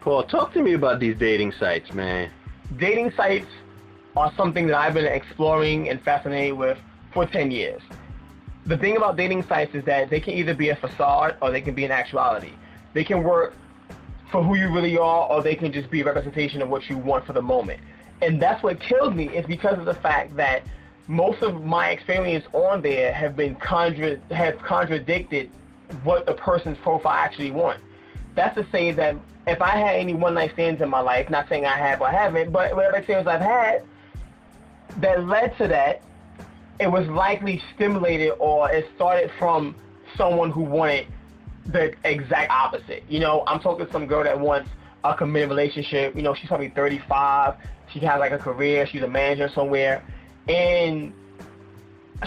Paul, talk to me about these dating sites, man. Dating sites are something that I've been exploring and fascinated with for 10 years. The thing about dating sites is that they can either be a facade or they can be an actuality. They can work for who you really are, or they can just be a representation of what you want for the moment. And that's what kills me, is because of the fact that most of my experience on there have contradicted what the person's profile actually wants. That's to say that if I had any one-night stands in my life, not saying I have or haven't, but whatever experience I've had that led to that, it was likely stimulated, or it started from someone who wanted the exact opposite. You know, I'm talking to some girl that wants a committed relationship. You know, she's probably 35. She has like a career. She's a manager somewhere. And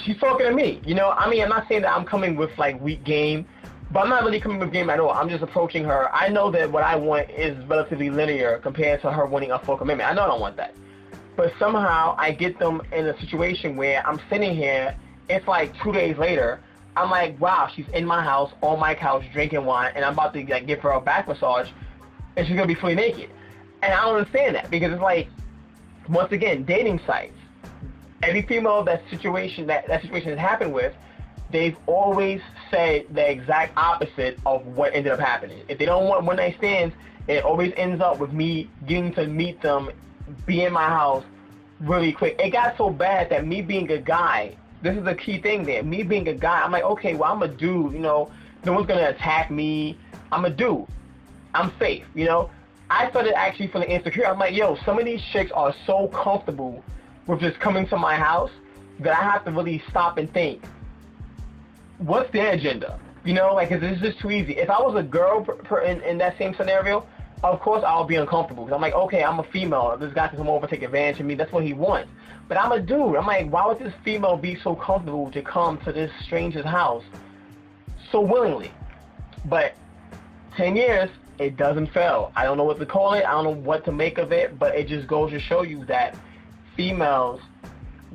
she's talking to me. You know, I mean, I'm not saying that I'm coming with like weak game, but I'm not really coming with game at all. I'm just approaching her. I know that what I want is relatively linear compared to her wanting a full commitment. I know I don't want that. But somehow I get them in a situation where I'm sitting here, it's like 2 days later, I'm like, wow, she's in my house, on my couch, drinking wine, and I'm about to like give her a back massage, and she's going to be fully naked. And I don't understand that, because it's like, once again, dating sites. Every female that situation has happened with, they've always said the exact opposite of what ended up happening. If they don't want one-night stands, it always ends up with me getting to meet them, be in my house really quick. It got so bad that me being a guy, this is the key thing there, me being a guy, I'm like, okay, well, I'm a dude, you know, no one's going to attack me. I'm a dude. I'm safe, you know. I started actually feeling insecure. I'm like, yo, some of these chicks are so comfortable with just coming to my house that I have to really stop and think, what's their agenda? You know, like, it's just too easy. If I was a girl in that same scenario, of course I'll be uncomfortable, because I'm like, okay, I'm a female. This guy can come over and take advantage of me. That's what he wants. But I'm a dude. I'm like, why would this female be so comfortable to come to this stranger's house so willingly? But 10 years, it doesn't fail. I don't know what to call it. I don't know what to make of it, but it just goes to show you that females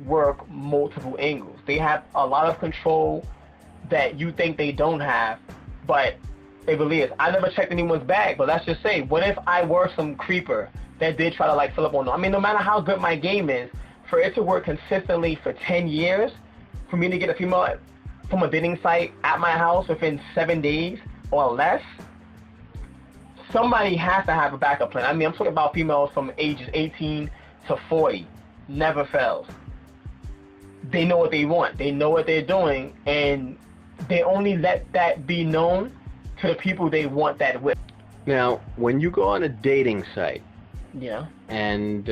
work multiple angles. They have a lot of control that you think they don't have, but it really is. I never checked anyone's bag, but let's just say, what if I were some creeper that did try to like fill up on them? I mean, no matter how good my game is, for it to work consistently for 10 years, for me to get a female from a dating site at my house within 7 days or less, somebody has to have a backup plan. I mean, I'm talking about females from ages 18 to 40. Never fails. They know what they want. They know what they're doing, and they only let that be known to the people they want that with. Now, when you go on a dating site, Yeah. and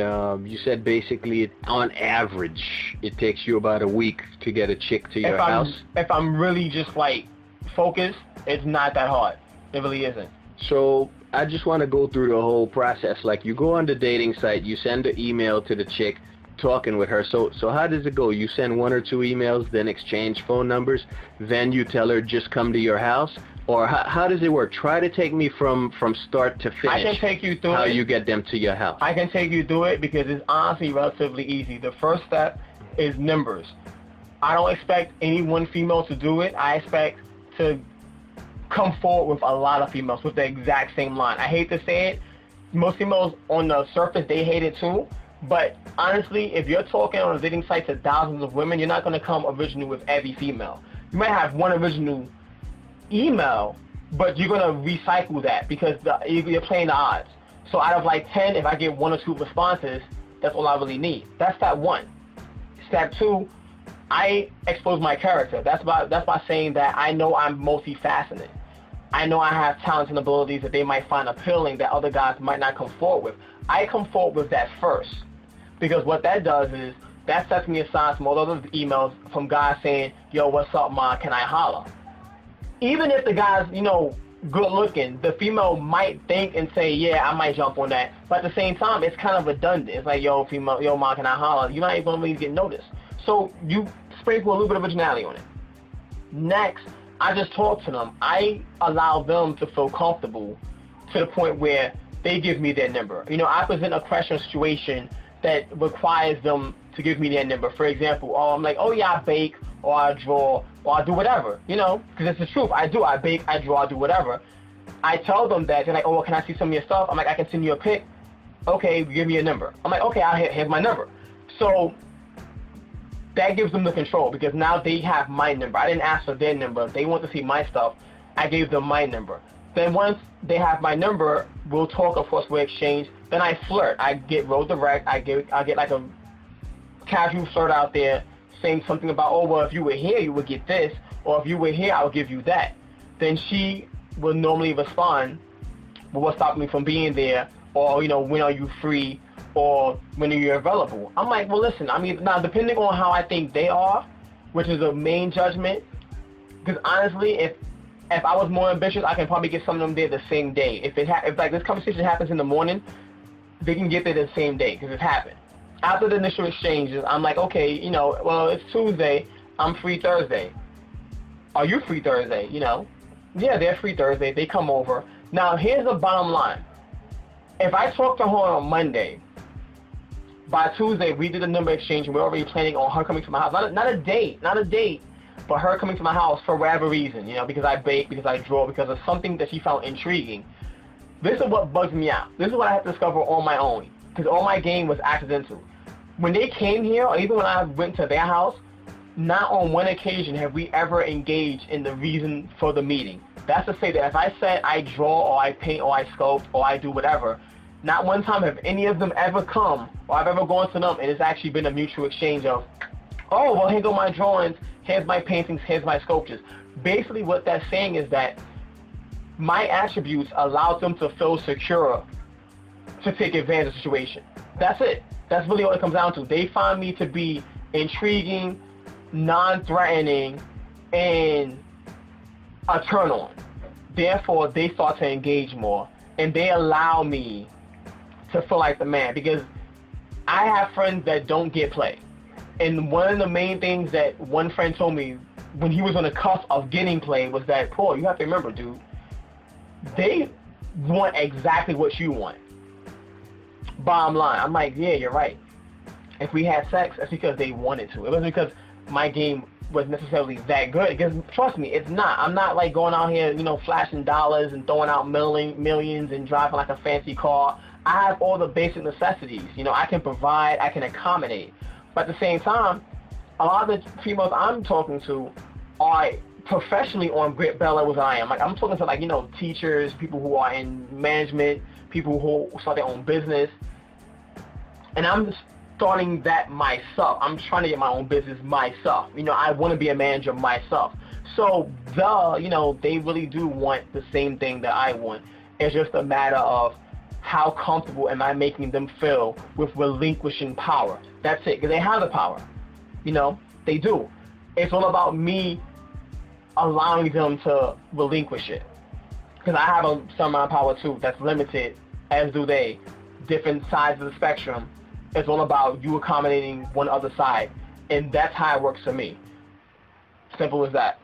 you said basically, on average, it takes you about a week to get a chick to your house. If I'm really just like focused, it's not that hard. It really isn't. So I just want to go through the whole process. Like, you go on the dating site, you send an email to the chick, talking with her. So how does it go? You send 1 or 2 emails, then exchange phone numbers, then you tell her just come to your house? Or how does it work? Try to take me from start to finish. I can take you through how it. you get them to your house. I can take you through it because it's honestly relatively easy. The first step is numbers. I don't expect any one female to do it. I expect to come forward with a lot of females with the exact same line. I hate to say it. Most females on the surface, they hate it too. But honestly, if you're talking on a dating site to thousands of women, you're not going to come original with every female. You might have one original email, but you're going to recycle that because you're playing the odds. So out of like 10, if I get 1 or 2 responses, that's all I really need. That's step 1. Step 2, I expose my character. That's by saying that I know I'm multifaceted. I know I have talents and abilities that they might find appealing that other guys might not come forward with. I come forward with that first, because what that does is that sets me aside from all other emails from guys saying, yo, what's up, ma, can I holler? Even if the guy's, you know, good looking, the female might think and say, yeah, I might jump on that. But at the same time, it's kind of redundant. It's like, yo, female, yo, ma, can I holler? You're not even going to really get noticed. So you sprinkle a little bit of originality on it. Next, I just talk to them. I allow them to feel comfortable to the point where they give me their number. You know, I present a question situation that requires them to give me their number. For example, I'm like, oh yeah, I bake, or I draw, or I do whatever, you know, because it's the truth. I do. I bake, I draw, I do whatever. I tell them that. They're like, oh, well, can I see some of your stuff? I'm like, I can send you a pic. Okay, give me a number. I'm like, okay, here's my number. So that gives them the control, because now they have my number. I didn't ask for their number. They want to see my stuff. I gave them my number. Then once they have my number, we'll talk, of course, we'll exchange. Then I flirt. I get real direct. I get like a casual flirt out there saying something about, oh, well, if you were here, you would get this. Or if you were here, I'll give you that. Then she will normally respond, well, what's stopping me from being there? Or, you know, when are you free? Or when are you available? I'm like, well, listen, I mean, now, depending on how I think they are, which is the main judgment, because honestly, if I was more ambitious, I can probably get some of them there the same day. If like this conversation happens in the morning, they can get there the same day, because it's happened. After the initial exchanges, I'm like, okay, you know, well, it's Tuesday, I'm free Thursday. Are you free Thursday? You know, yeah, they're free Thursday. They come over. Now, here's the bottom line. If I talk to her on Monday, by Tuesday, we did a number exchange, and we're already planning on her coming to my house. Not a date, but her coming to my house for whatever reason, you know, because I bake, because I draw, because of something that she found intriguing. This is what bugs me out. This is what I had to discover on my own, because all my game was accidental. When they came here, or even when I went to their house, not on one occasion have we ever engaged in the reason for the meeting. That's to say that if I said I draw, or I paint, or I sculpt, or I do whatever, not one time have any of them ever come, or I've ever gone to them, and it's actually been a mutual exchange of, oh, well, here go my drawings, here's my paintings, here's my sculptures. Basically what that's saying is that my attributes allow them to feel secure to take advantage of the situation. That's it. That's really what it comes down to. They find me to be intriguing, non-threatening, and a turn-on. Therefore, they start to engage more, and they allow me to feel like the man, because I have friends that don't get play. And one of the main things that one friend told me when he was on the cusp of getting play was that, Paul, you have to remember, dude, they want exactly what you want. Bottom line. I'm like, yeah, you're right. If we had sex, it's because they wanted to. It wasn't because my game was necessarily that good, because trust me, it's not. I'm not like going out here, you know, flashing dollars and throwing out millions and driving like a fancy car. I have all the basic necessities. You know, I can provide, I can accommodate. But at the same time, a lot of the females I'm talking to are professionally on great better levels than I am. Like, I'm talking to, like, you know, teachers, people who are in management, people who start their own business. And I'm just starting that myself. I'm trying to get my own business myself. You know, I want to be a manager myself. So, you know, they really do want the same thing that I want. It's just a matter of how comfortable am I making them feel with relinquishing power. That's it, because they have the power. You know, they do. It's all about me allowing them to relinquish it. Because I have some amount of power too that's limited, as do they. Different sides of the spectrum. It's all about you accommodating one other side. And that's how it works for me. Simple as that.